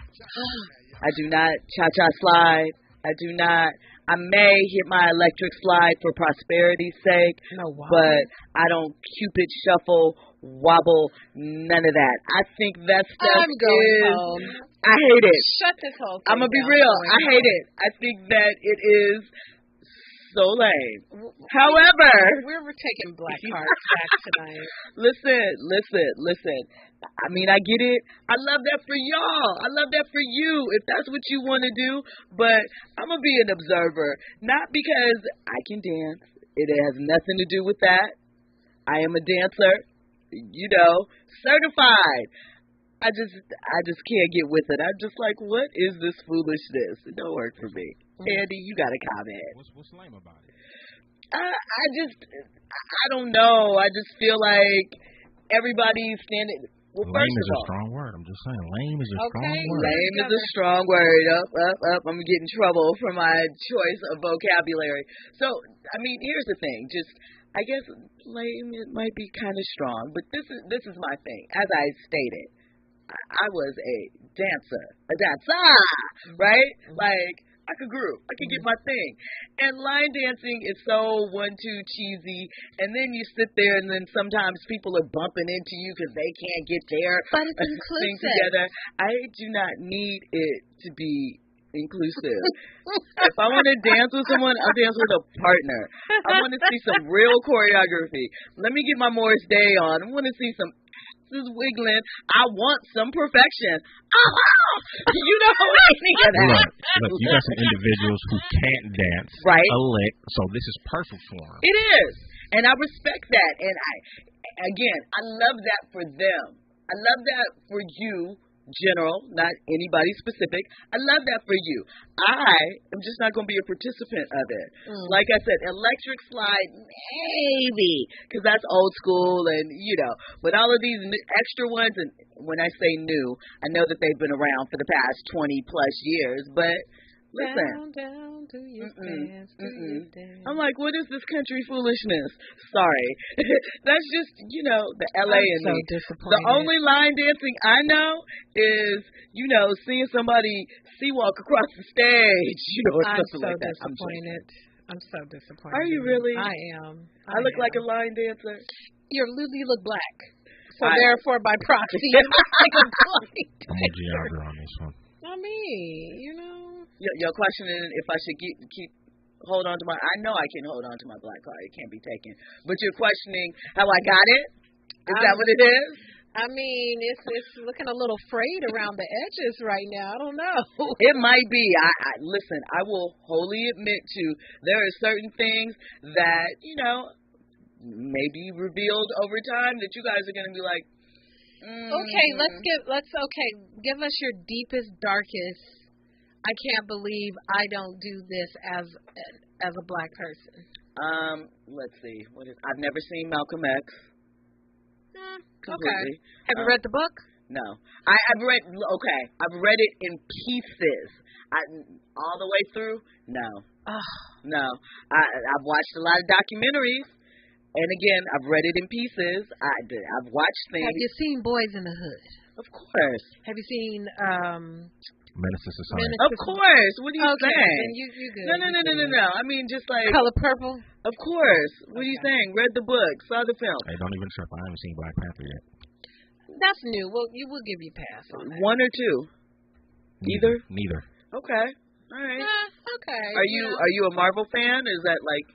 I do not cha-cha slide. I may hit my electric slide for prosperity's sake, but I don't Cupid shuffle, wobble, none of that. I think that stuff home. I hate it. Shut this whole thing I'm going to be real. I hate it. I think that it is so lame. However, we're taking black cards back tonight. Listen. I mean, I get it. I love that for y'all. I love that for you, if that's what you want to do. But I'm going to be an observer. Not because I can dance. It has nothing to do with that. I am a dancer, certified. I just can't get with it. I'm just like, what is this foolishness? It don't work for me. Andy, you got a comment. What's lame about it? I don't know. I just feel like everybody's standing. Well, lame is a strong word. I'm just saying, lame is a strong word. Lame is a strong word. Up. I'm getting in trouble for my choice of vocabulary. So, I mean, here's the thing. I guess lame, it might be kind of strong, but this is my thing. As I stated, I was a dancer, right? Like, I could groove. I could get my thing. And line dancing is so 1-2 cheesy, and then you sit there, and then sometimes people are bumping into you because they can't get their thing together. I do not need it to be inclusive. If I want to dance with someone, I'll dance with a partner. I want to see some real choreography. Let me get my Morris Day on. I want to see some wiggling. I want some perfection. Any of that. Look, you got some individuals who can't dance right? a lick, so this is perfect for them. It is, and I respect that. And I love that for them. I love that for you, general, not anybody specific. I love that for you. I am just not going to be a participant of it. Like I said, electric slide, maybe, because that's old school and, but all of these extra ones, and when I say new, I know that they've been around for the past 20 plus years, but listen. Down to your pants, I'm like, what is this country foolishness? Sorry. That's just, the LA in me. The only line dancing I know is, seeing somebody walk across the stage, or something like that. I'm so disappointed. Are you really? I am. I look like a line dancer. You look black. So therefore, by proxy, you look like a white. I'm a Jeandra on this one. I mean, You're questioning if I should hold on to my. I know I can hold on to my black card. It can't be taken. But you're questioning how I got it. Is that what it is? I mean, it's looking a little frayed around the edges right now. I don't know. It might be. Listen. I will wholly admit to there are certain things that may be revealed over time that you guys are going to be like. Okay, give us your deepest, darkest. I can't believe I don't do this as a black person. Let's see. I've never seen Malcolm X. Okay. Have you read the book? No. I've read it in pieces. All the way through? No. No. I've watched a lot of documentaries. And again, I've read it in pieces. I've watched things. Have you seen Boys in the Hood? Of course. Have you seen Menace to Society? Of course. What are you saying? You good. No. I mean, just like Color Purple. Of course. What are you saying? Read the book, saw the film. Hey, don't even trip. I haven't seen Black Panther yet. That's new. Well, we'll give you a pass on that. 1 or 2? Either. Neither. Okay. All right. Okay. Are you a Marvel fan? Is that like?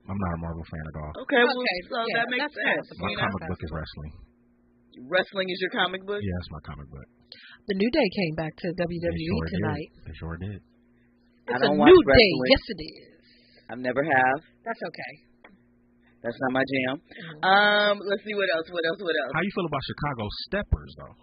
I'm not a Marvel fan at all. Okay. So that makes sense. My comic book is wrestling. Wrestling is your comic book? Yeah, it's my comic book. The New Day came back to WWE tonight. They sure did. It's a New Day. Yes, it is. I never have. That's okay. That's not my jam. Let's see what else. How you feel about Chicago Steppers, though?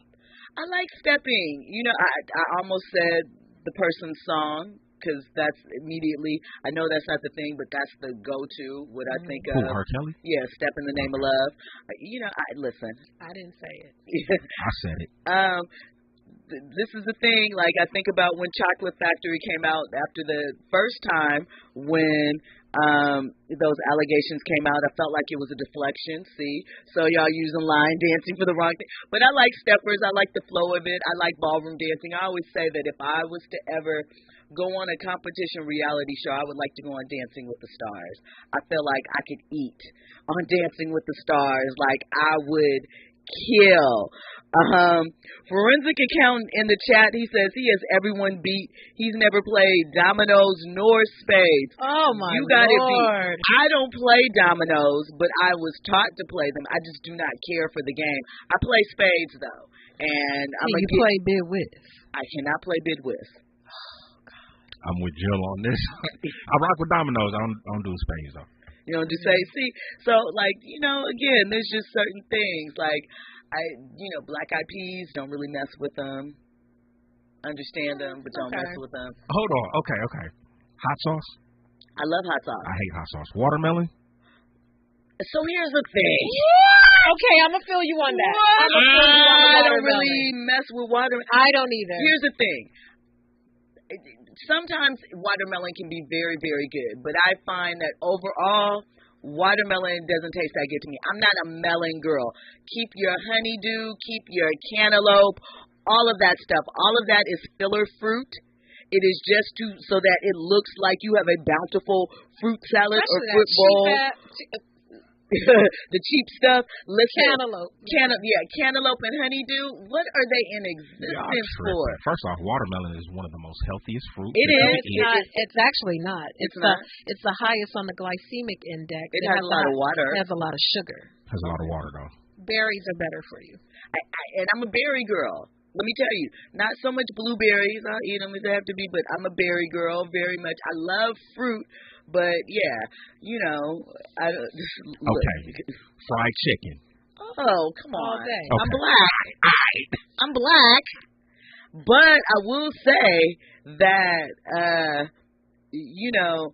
I like stepping. You know, I almost said the person's song because that's immediately, I know that's not the thing, but that's the go-to, what I think of. R. Kelly? Yeah, Step in the Name of Love. You know, listen. I didn't say it. I said it. This is the thing, like, I think about when Chocolate Factory came out after the first time when those allegations came out. I felt like it was a deflection, see? So y'all using line dancing for the wrong thing. But I like steppers. I like the flow of it. I like ballroom dancing. I always say that if I was to ever go on a competition reality show, I would like to go on Dancing with the Stars. I feel like I could eat on Dancing with the Stars. Like, I would kill. Forensic accountant in the chat, he says he has everyone beat. He's never played dominoes nor spades. Oh my You got it Lord. beat. I don't play dominoes, but I was taught to play them. I just do not care for the game. I play spades though, and you play bid with. I cannot play bid with. I'm with Jill on this. I rock with dominoes. I don't do spades though. You know, to say, see, so like, you know, again, there's just certain things like Black Eyed Peas, don't really mess with them. Understand them, but don't mess with them. Hold on. Okay. Hot sauce? I love hot sauce. I hate hot sauce. Watermelon? So here's the thing. Okay, I'm gonna feel you on that. I don't really mess with watermelon. I don't either. Here's the thing. Sometimes watermelon can be very, very good, but I find that overall, watermelon doesn't taste that good to me. I'm not a melon girl. Keep your honeydew, keep your cantaloupe, all of that stuff. All of that is filler fruit. It is just so that it looks like you have a bountiful fruit salad or fruit bowl. The cheap stuff. Cantaloupe. Cantaloupe and honeydew. What are they in existence for? First off, watermelon is one of the most healthiest fruits. It is. It's actually not. It's the highest on the glycemic index. It has a lot of water. It has a lot of sugar. Has a lot of water though. Berries are better for you. And I'm a berry girl. Let me tell you, not so much blueberries. I'll eat them if they have to be, but I'm a berry girl very much. I love fruit. But, yeah, you know. Okay. Fried chicken. Oh, come on. Okay. I'm black. But I will say that, you know,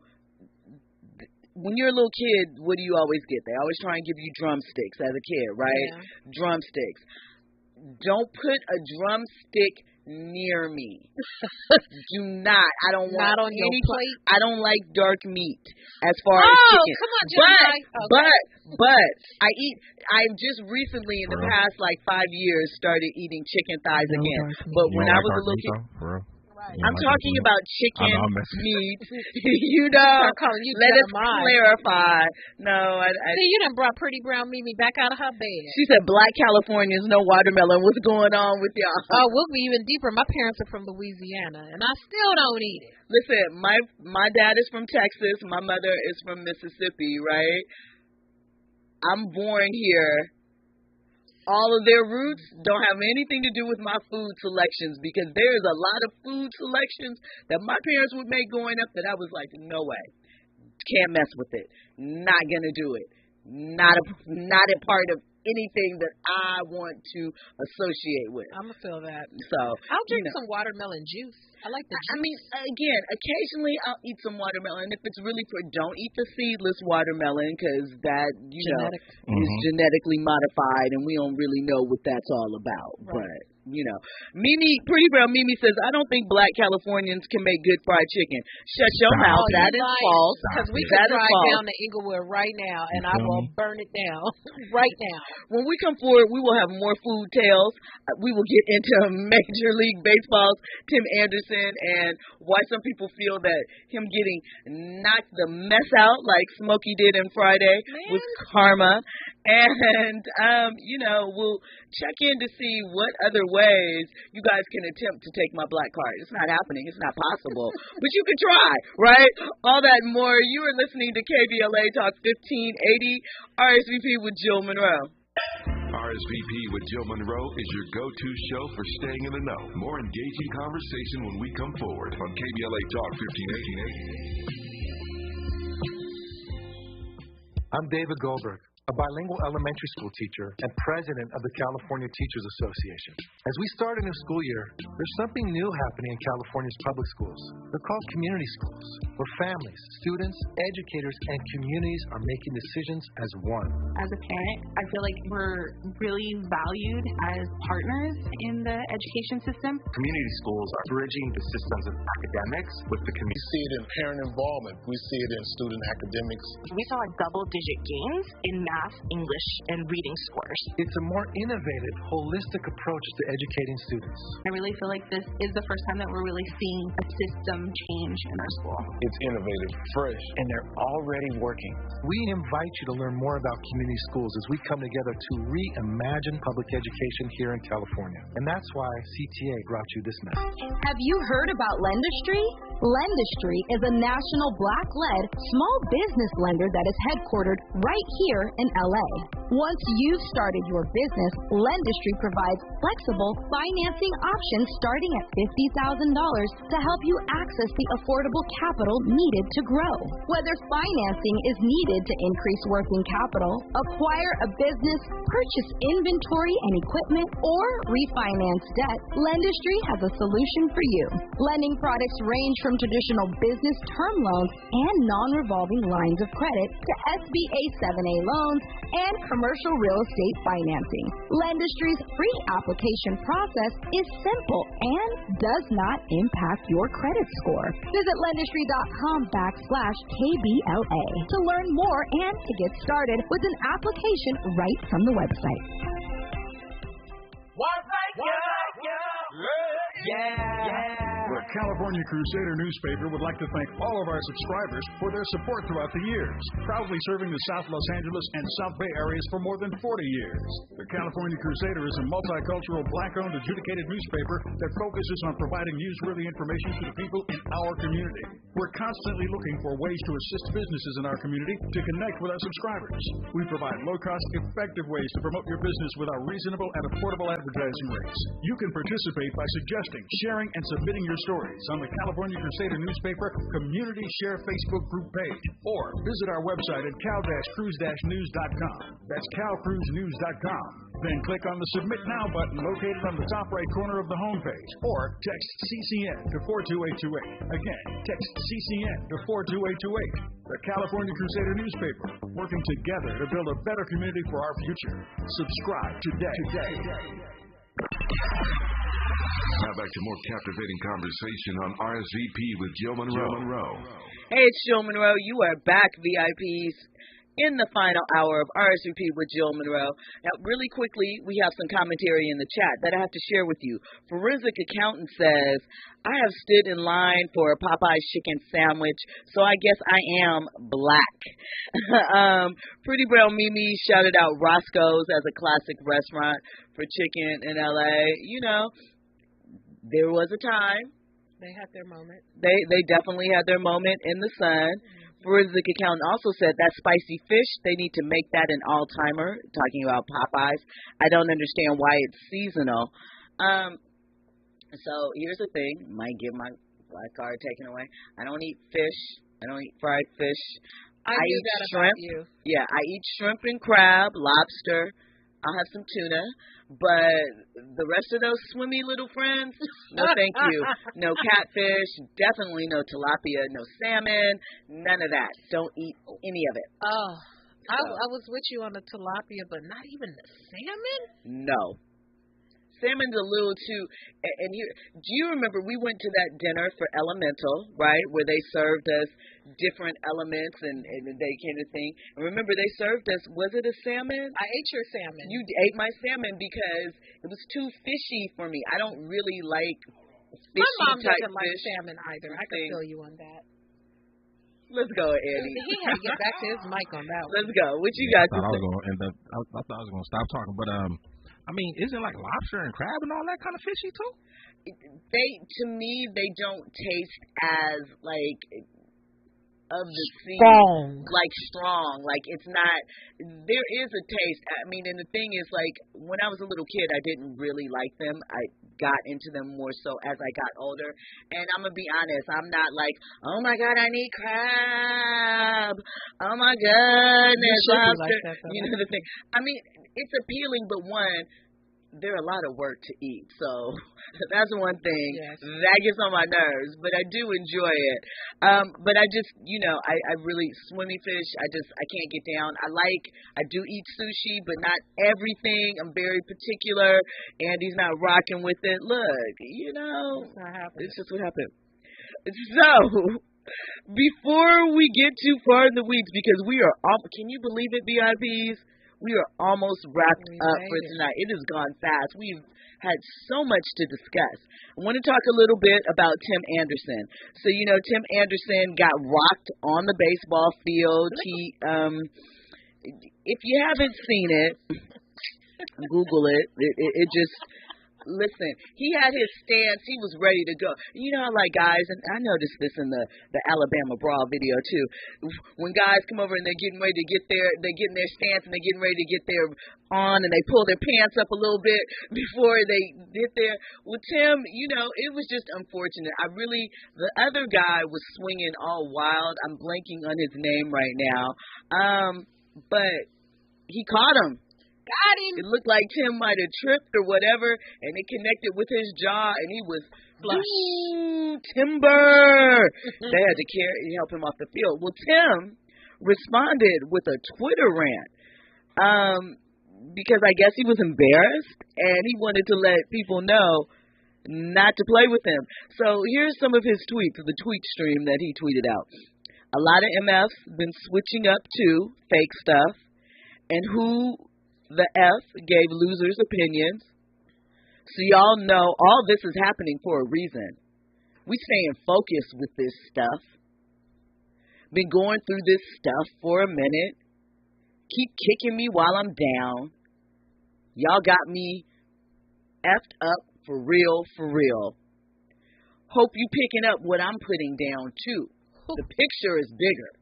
when you're a little kid, what do you always get? They always try and give you drumsticks as a kid, right? Yeah. Drumsticks. Don't put a drumstick near me. Do not. I don't want not on your plate. I don't like dark meat as far as chicken. Come on, Jill. But I've just recently in the past like 5 years started eating chicken thighs again. But when I was a little kid, I'm talking about chicken meat. You know, let us clarify. No, see, you done brought Pretty Brown Mimi back out of her bed. She said, "Black Californians, no watermelon. What's going on with y'all?" Oh, we'll be even deeper. My parents are from Louisiana, and I still don't eat it. Listen, my dad is from Texas. My mother is from Mississippi. Right? I'm born here. All of their roots don't have anything to do with my food selections because there's a lot of food selections that my parents would make growing up that I was like, no way. Can't mess with it. Not gonna do it. Not a part of anything that I want to associate with. I'm gonna feel that. So I'll drink some watermelon juice. I like the juice. I mean, again, occasionally I'll eat some watermelon. If it's really don't eat the seedless watermelon because that, you know, is genetically modified and we don't really know what that's all about. Right. But, you know, Pretty Brown Mimi says, I don't think black Californians can make good fried chicken. Shut your mouth. That is false. Because we can drive down to Inglewood right now and I will burn it down right now. When we come forward, we will have more food tales. We will get into Major League Baseball's Tim Anderson and why some people feel that him getting knocked the mess out like Smokey did in Friday was karma. And, you know, we'll check in to see what other ways you guys can attempt to take my black card. It's not happening. It's not possible. But you can try, right? All that and more. You are listening to KBLA Talk 1580, RSVP with Jill Munroe. RSVP with Jill Munroe is your go-to show for staying in the know. More engaging conversation when we come forward on KBLA Talk 1580. I'm David Goldberg, a bilingual elementary school teacher and president of the California Teachers Association. As we start a new school year, there's something new happening in California's public schools. They're called community schools, where families, students, educators, and communities are making decisions as one. As a parent, I feel like we're really valued as partners in the education system. Community schools are bridging the systems of academics with the community. We see it in parent involvement. We see it in student academics. We saw double-digit gains in math, English, and reading scores. It's a more innovative, holistic approach to educating students. I really feel like this is the first time that we're really seeing a system change in our school. It's innovative, fresh, and they're already working. We invite you to learn more about community schools as we come together to reimagine public education here in California. And that's why CTA brought you this message. Have you heard about Lendistry? Lendistry is a national Black-led small business lender that is headquartered right here in LA. Once you've started your business, Lendistry provides flexible financing options starting at $50,000 to help you access the affordable capital needed to grow. Whether financing is needed to increase working capital, acquire a business, purchase inventory and equipment, or refinance debt, Lendistry has a solution for you. Lending products range from traditional business term loans and non-revolving lines of credit to SBA 7A loans and commercial real estate financing. Lendistry's free application process is simple and does not impact your credit score. Visit lendistry.com/KBLA to learn more and to get started with an application right from the website. The California Crusader newspaper would like to thank all of our subscribers for their support throughout the years, proudly serving the South Los Angeles and South Bay areas for more than 40 years. The California Crusader is a multicultural, Black-owned, adjudicated newspaper that focuses on providing newsworthy information to the people in our community. We're constantly looking for ways to assist businesses in our community to connect with our subscribers. We provide low-cost, effective ways to promote your business with our reasonable and affordable advertising rates. You can participate by suggesting, sharing, and submitting your stories on the California Crusader newspaper Community Share Facebook group page, or visit our website at cal-cruise-news.com. That's calcruisenews.com. Then click on the Submit Now button located on the top right corner of the homepage, or text CCN to 42828. Again, text CCN to 42828. The California Crusader newspaper, working together to build a better community for our future. Subscribe today. Now back to more captivating conversation on RSVP with Jill Munroe. Hey, it's Jill Munroe. You are back, VIPs, in the final hour of RSVP with Jill Munroe. Now, really quickly, we have some commentary in the chat that I have to share with you. Forensic Accountant says, I have stood in line for a Popeye's chicken sandwich, so I guess I am black. Pretty Brown Mimi shouted out Roscoe's as a classic restaurant for chicken in LA. You know, there was a time. They had their moment. They definitely had their moment in the sun. Forensic Accountant also said that spicy fish, they need to make that an all-timer, talking about Popeyes. I don't understand why it's seasonal. So here's the thing. Might get my black card taken away. I don't eat fish. I don't eat fried fish. I eat that shrimp. About you. Yeah, I eat shrimp and crab, lobster. I'll have some tuna, but the rest of those swimmy little friends, no thank you. No catfish, definitely no tilapia, no salmon, none of that. Don't eat any of it. Oh, I was with you on the tilapia, but not even the salmon? No. Salmon's a little too, and here, do you remember we went to that dinner for Elemental, right, where they served us different elements and they kind of thing. And remember, they served us, was it a salmon? I ate your salmon. You ate my salmon because it was too fishy for me. I don't really like fishy My mom type doesn't like fish. salmon either. I can feel you on that. Let's go, Eddie. He had to get back to his mic on that one. Let's go. What you got to say? I thought I was going to stop talking, but I mean, isn't like lobster and crab and all that kind of fishy too? To me, they don't taste as like of the sea, strong. Like it's not. There is a taste. I mean, and the thing is, like when I was a little kid, I didn't really like them. I got into them more so as I got older. And I'm gonna be honest, I'm not like, oh my God, I need crab. Oh my goodness, You should be lobster. like that, though. You know the thing. I mean, it's appealing, but one, there are a lot of work to eat, so that's one thing that gets on my nerves, but I do enjoy it. But I just, I really, swimming fish, I can't get down. I do eat sushi, but not everything. I'm very particular. Andy's not rocking with it. Look, it's just what happened. So, before we get too far in the weeds, because we are can you believe it, VIPs? We are almost wrapped up for tonight. It has gone fast. We've had so much to discuss. I want to talk a little bit about Tim Anderson. So, Tim Anderson got rocked on the baseball field. He, if you haven't seen it, Google it. It just... Listen, he had his stance. He was ready to go. You know how, guys, and I noticed this in the Alabama Brawl video, too. When guys come over and they're getting ready to get they're getting their stance and they're getting ready to get their on and they pull their pants up a little bit before they get there. With Tim, it was just unfortunate. The other guy was swinging all wild. I'm blanking on his name right now. But he caught him. Got him. It looked like Tim might have tripped or whatever, and it connected with his jaw, and he was flush. Timber. They had to help him off the field. Well, Tim responded with a Twitter rant because I guess he was embarrassed, and he wanted to let people know not to play with him. So here's some of his tweets, the tweet stream that he tweeted out. A lot of MFs been switching up to fake stuff, and who the F gave losers opinions. So y'all know all this is happening for a reason. We staying focused with this stuff. Been going through this stuff for a minute. Keep kicking me while I'm down. Y'all got me effed up for real, for real. Hope you picking up what I'm putting down too. The picture is bigger.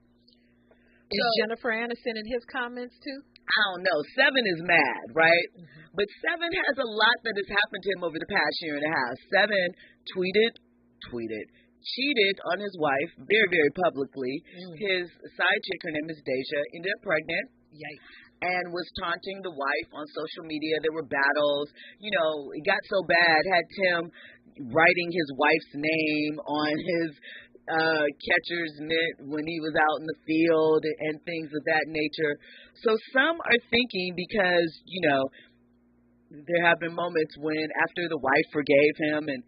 Is Jennifer Aniston in his comments too? I don't know. Seven is mad, right? Mm-hmm. But Seven has a lot that has happened to him over the past year and a half. Seven cheated on his wife very, very publicly. His side chick, her name is Deja, ended up pregnant. Yikes. And was taunting the wife on social media. There were battles. It got so bad, had Tim writing his wife's name on his catcher's mitt when he was out in the field and things of that nature. So some are thinking because, there have been moments when after the wife forgave him and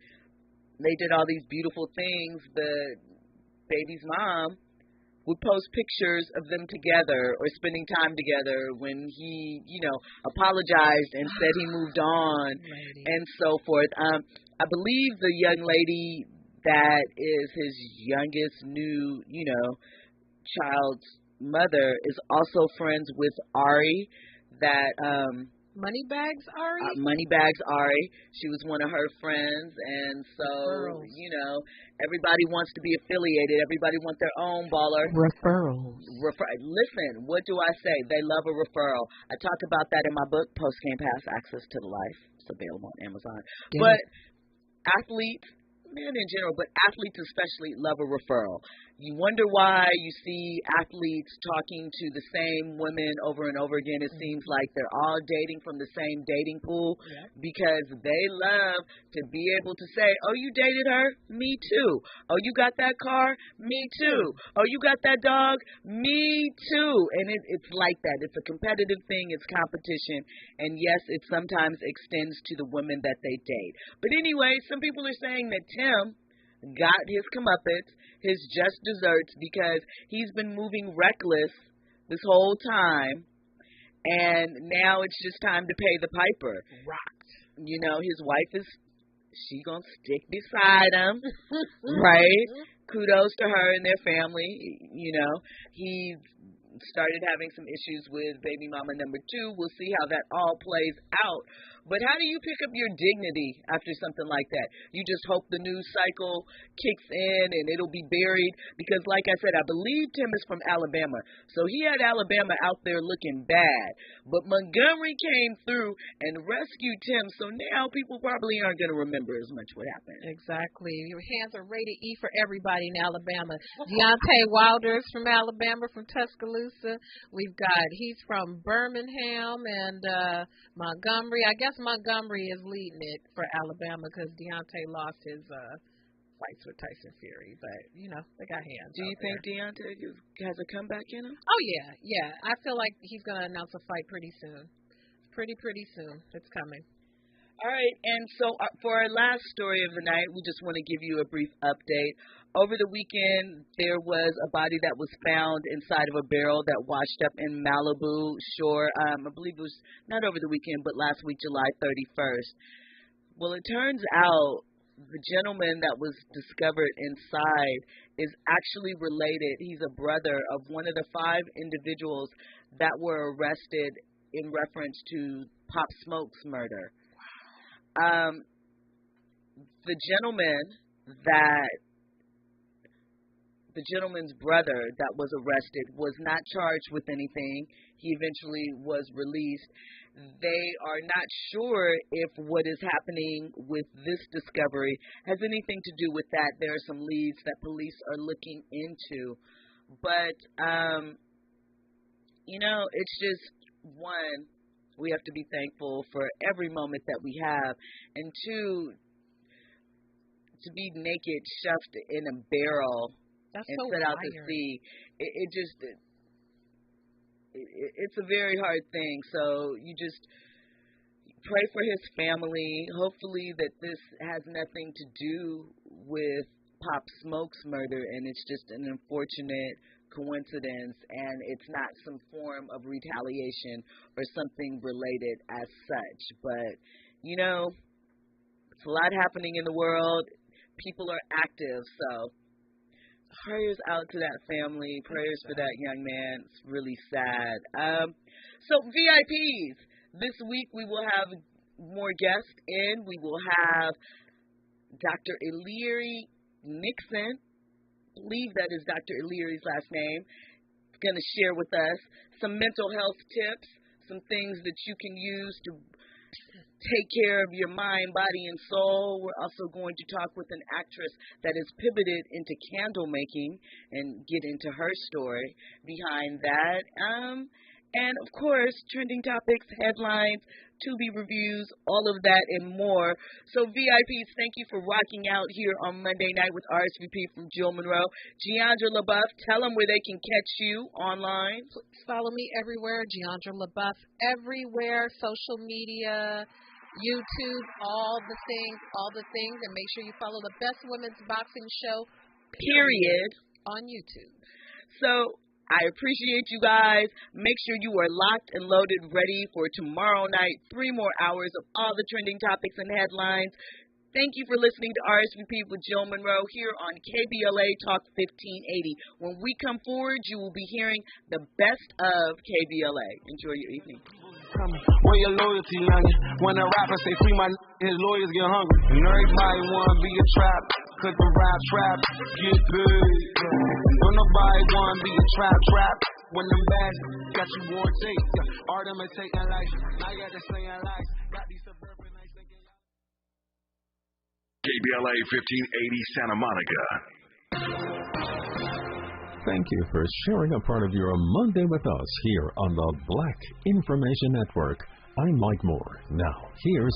they did all these beautiful things, the baby's mom would post pictures of them together or spending time together when he, apologized and said he moved on and so forth. I believe the young lady that is his youngest new, child's mother is also friends with Ari, that Moneybags Ari? Moneybags Ari. She was one of her friends, and so, everybody wants to be affiliated. Everybody wants their own baller. Referrals. Listen, what do I say? They love a referral. I talk about that in my book, Post-Game Pass, Access to the Life. It's available on Amazon. Yeah. But athletes, men in general, but athletes especially love a referral. You wonder why you see athletes talking to the same women over and over again. It seems like they're all dating from the same dating pool because they love to be able to say, oh, you dated her? Me too. Oh, you got that car? Me too. Oh, you got that dog? Me too. And it's like that. It's a competitive thing. It's competition. And yes, it sometimes extends to the women that they date. But anyway, some people are saying that Tim got his comeuppance, his just desserts, because he's been moving reckless this whole time, and now it's just time to pay the piper. Rocked. His wife she gonna stick beside him, right? Kudos to her and their family. He started having some issues with baby mama number 2. We'll see how that all plays out. But how do you pick up your dignity after something like that? You just hope the news cycle kicks in and it'll be buried? Because, like I said, I believe Tim is from Alabama. So he had Alabama out there looking bad. But Montgomery came through and rescued Tim. So now people probably aren't going to remember as much what happened. Exactly. Your hands are rated E for everybody in Alabama. Deontay Wilder's from Alabama, from Tuscaloosa. He's from Birmingham and Montgomery. I guess Montgomery is leading it for Alabama because Deontay lost his fights with Tyson Fury. But, they got hands. Do you think Deontay has a comeback in him? Oh, yeah. I feel like he's going to announce a fight pretty soon. Pretty soon. It's coming. All right, and so for our last story of the night, we just want to give you a brief update. Over the weekend, there was a body that was found inside of a barrel that washed up in Malibu shore. I believe it was not over the weekend, but last week, July 31st. Well, it turns out the gentleman that was discovered inside is actually related. He's a brother of one of the 5 individuals that were arrested in reference to Pop Smoke's murder. The gentleman's brother that was arrested was not charged with anything. He eventually was released. They are not sure if what is happening with this discovery has anything to do with that. There are some leads that police are looking into. But, it's just, one, we have to be thankful for every moment that we have. And 2, to be naked, shoved in a barrel and set out to sea, it's a very hard thing. So you just pray for his family. Hopefully that this has nothing to do with Pop Smoke's murder and it's just an unfortunate coincidence and it's not some form of retaliation or something related as such. But, it's a lot happening in the world. People are active, so prayers out to that family. Prayers for that young man. It's really sad. So VIPs, this week we will have more guests in. We will have Dr. Illyri Nixon. I believe that is Dr. Illyri's last name. He's going to share with us some mental health tips, some things that you can use to take care of your mind, body, and soul. We're also going to talk with an actress that has pivoted into candle making and get into her story behind that. And, of course, trending topics, headlines, to-be reviews, all of that and more. So, VIPs, thank you for rocking out here on Monday night with RSVP from Jill Munroe. Jeandra LeBeauf, tell them where they can catch you online. Please follow me everywhere, Jeandra LeBeauf, everywhere, social media, YouTube, all the things, and make sure you follow the Best Women's Boxing Show, period, on YouTube. So, I appreciate you guys. Make sure you are locked and loaded, ready for tomorrow night. 3 more hours of all the trending topics and headlines. Thank you for listening to RSVP with Jill Munroe here on KBLA Talk 1580. When we come forward, you will be hearing the best of KBLA. Enjoy your evening. Where your loyalty, youngin'? When a rapper say free my his lawyers get hungry. And everybody wanna be a trap, cause the rap get paid. Don't nobody wanna be a trap. When them bags got you worn tape. Art imitating life, I got this saying life. Got these suburban nights thinking. KBLA 1580 Santa Monica. Thank you for sharing a part of your Monday with us here on the Black Information Network. I'm Mike Moore. Now, here's